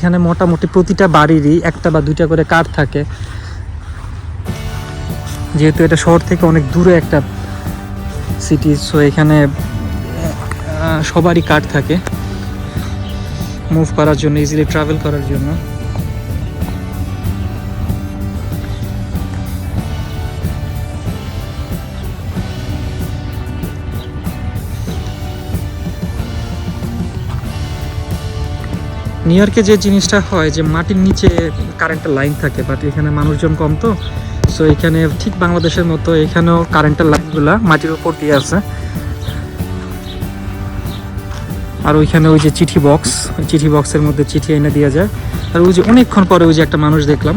এখানে মোটামুটি প্রতিটা বাড়িরই একটা বা দুইটা করে কার থাকে, যেহেতু এটা শহর থেকে অনেক দূরে একটা সিটি। সো এখানে সবারই কার থাকে মুভ করার জন্য, ইজিলি ট্রাভেল করার জন্য। নিউ ইয়র্কে যে জিনিসটা হয় যে মাটির নিচে কারেন্টের লাইন থাকে, বাট এখানে মানুষজন কম, তো সো এখানে ঠিক বাংলাদেশের মতো এখানেও কারেন্টের লাইনগুলা মাটির উপর দিয়ে আছে। আর ওইখানে ওই যে চিঠি বক্স, ওই চিঠি বক্সের মধ্যে চিঠি এনে দেওয়া যায়। আর ওই যে অনেকক্ষণ পরে ওই যে একটা মানুষ দেখলাম,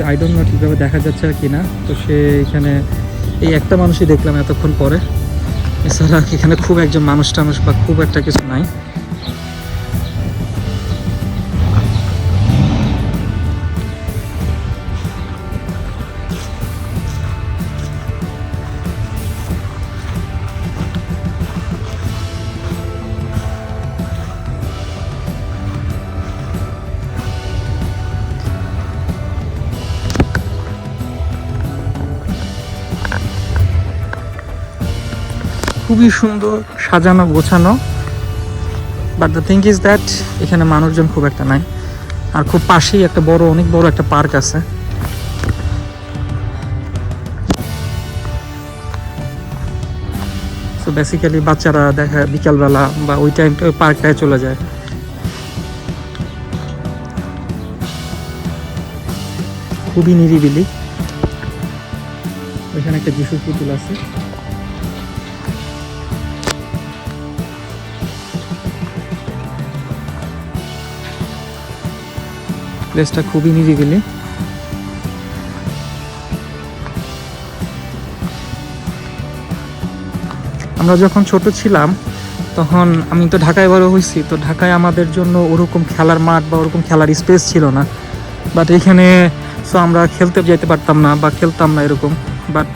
আই ডোন্ট নো ঠিকভাবে দেখা যাচ্ছে আর কি না, তো সে এখানে এই একটা মানুষই দেখলাম এতক্ষণ পরে। এছাড়া এখানে খুব একজন মানুষ টানুষ বা খুব একটা কিছু নাই। খুবই সুন্দর সাজানো গোছানো, but the thing is that এখানে মানুষজন খুব একটা নাই। আর খুব পাশেই একটা বড়, অনেক বড় একটা পার্ক আছে। সো বেসিক্যালি বাচ্চারা দেখা বিকালবেলা বা ওই টাইমটা ওই পার্কটায় চলে যায়। খুবই নিরিবিলি। ওইখানে একটা যিশুর পুতুল আছে। প্লেসটা খুবই নিরিবিলি। আমরা যখন ছোট ছিলাম তখন, আমি তো ঢাকায় বড় হয়েছি, তো ঢাকায় আমাদের জন্য ওরকম খেলার মাঠ বা ওরকম খেলার স্পেস ছিল না। বাট এখানে সো আমরা খেলতে যেতে পারতাম না বা খেলতাম না এরকম। বাট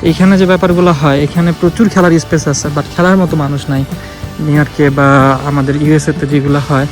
এইখানে যে ব্যাপারগুলো হয়, এখানে প্রচুর খেলার স্পেস আছে, বাট খেলার মতো মানুষ নাই নিউ ইয়র্কে বা আমাদের ইউএসএতে যেগুলো হয়।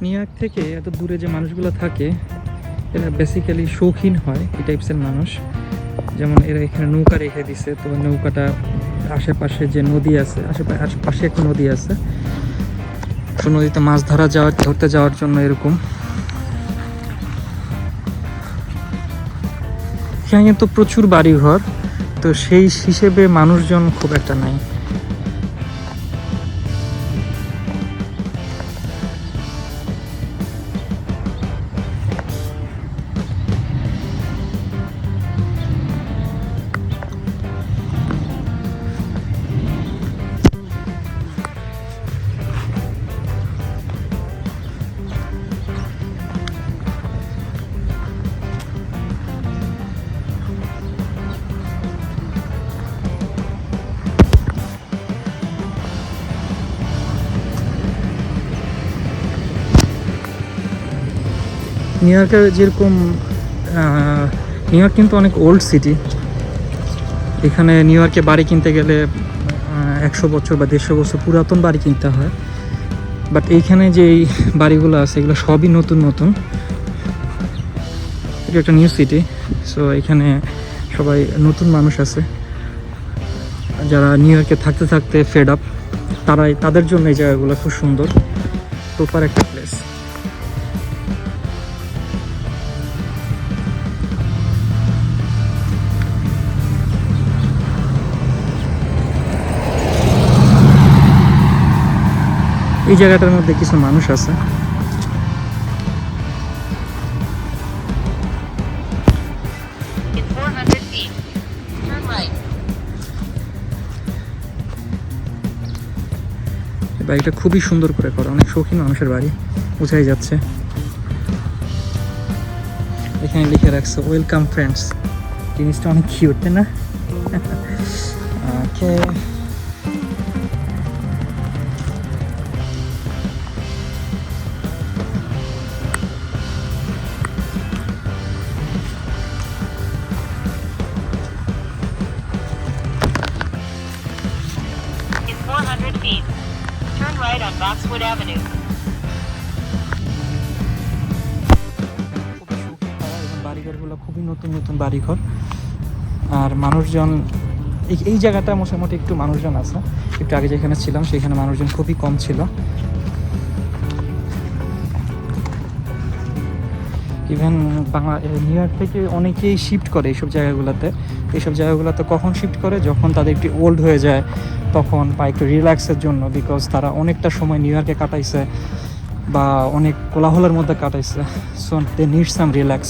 নিউ ইয়র্ক থেকে এত দূরে যে মানুষগুলো থাকে, এরা বেসিক্যালি শৌখিন হয় এই টাইপসের মানুষ। যেমন এরা এখানে নৌকা রেখে দিছে, তো নৌকাটা আশেপাশে যে নদী আছে, আশেপাশে একটা নদী আছে, তো নদীতে মাছ ধরতে যাওয়ার জন্য এরকম। এখানে কিন্তু প্রচুর বাড়িঘর, তো সেই হিসেবে মানুষজন খুব একটা নাই। নিউ ইয়র্কের যেরকম, নিউ ইয়র্ক কিন্তু অনেক ওল্ড সিটি। এখানে নিউ ইয়র্কে বাড়ি কিনতে গেলে 100 বছর বা 150 বছর পুরাতন বাড়ি কিনতে হয়। বাট এইখানে যে বাড়িগুলো আছে এগুলো সবই নতুন নতুন। এটা একটা নিউ সিটি, সো এখানে সবাই নতুন মানুষ আছে যারা নিউ ইয়র্কে থাকতে থাকতে ফেড আপ। তাদের জন্য এই জায়গাগুলো খুব সুন্দর, প্রপার একটা প্লেস। এই জায়গাটার মধ্যে কিছু মানুষ আছে। বাড়িটা খুবই সুন্দর করে করা, অনেক শৌখিন মানুষের বাড়ি, বোঝাই যাচ্ছে। এখানে লিখে রাখছে ওয়েলকাম ফ্রেন্ডস। জিনিসটা অনেক কিউট, তাই না? ওকে, In 400 feet, turn right on Boxwood Avenue. খুবই সুখী তারা, এবং বাড়িঘরগুলো খুবই নতুন নতুন বাড়িঘর। আর মানুষজন এই জায়গাটা মোটামুটি একটু মানুষজন আছে। একটু আগে যেখানে ছিলাম সেখানে মানুষজন খুবই কম ছিল। ইভেন নিউ ইয়র্ক থেকে অনেকেই শিফট করে এইসব জায়গাগুলোতে। এইসব জায়গাগুলোতে কখন শিফট করে? যখন তাদের একটু ওল্ড হয়ে যায় তখন, বা একটু রিল্যাক্সের জন্য, বিকজ তারা অনেকটা সময় নিউ ইয়র্কে কাটাইছে বা অনেক কোলাহলের মধ্যে কাটাইছে। So they need some relax,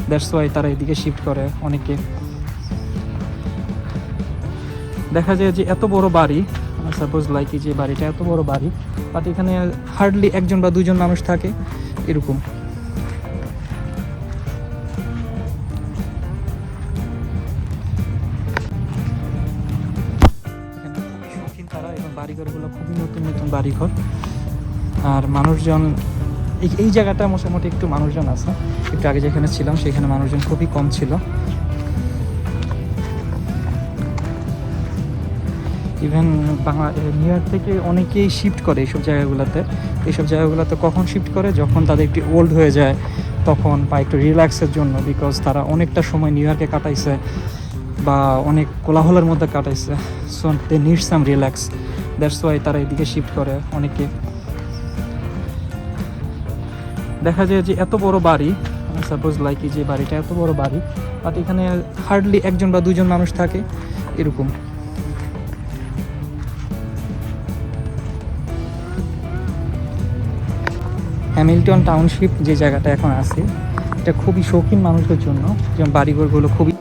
that's why তারা এদিকে শিফট করে অনেকে। দেখা যায় যে এত বড় বাড়ি, সাপোজ লাইক যে বাড়িটা এত বড় বাড়ি, বাট এখানে হার্ডলি একজন বা দুজন মানুষ থাকে এরকম। এখানে খুবই শৌখিন তারা, এবং বাড়িঘরগুলো খুবই নতুন নতুন বাড়িঘর। আর মানুষজন এই জায়গাটা মোটামুটি একটু মানুষজন আছে। একটু আগে যেখানে ছিলাম সেখানে মানুষজন খুবই কম ছিল। ইভেন নিউ ইয়র্ক থেকে অনেকেই শিফট করে এইসব জায়গাগুলোতে। এইসব জায়গাগুলোতে কখন শিফট করে? যখন তাদের একটু ওল্ড হয়ে যায় তখন, বা একটু রিল্যাক্সের জন্য, বিকজ তারা অনেকটা সময় নিউ ইয়র্কে কাটাইছে বা অনেক কোলাহলের মধ্যে কাটাইছে। So they need some relax, that's why তারা এদিকে শিফট করে অনেকে। দেখা যায় যে এত বড় বাড়ি, সাপোজ লাইক যে বাড়িটা এত বড় বাড়ি, বাট এখানে হার্ডলি একজন বা দুজন মানুষ থাকে এরকম। হ্যামিল্টন টাউনশিপ যে জায়গাটা এখন আছে, এটা খুবই শৌখিন মানুষদের জন্য, যেমন বাড়িঘরগুলো খুবই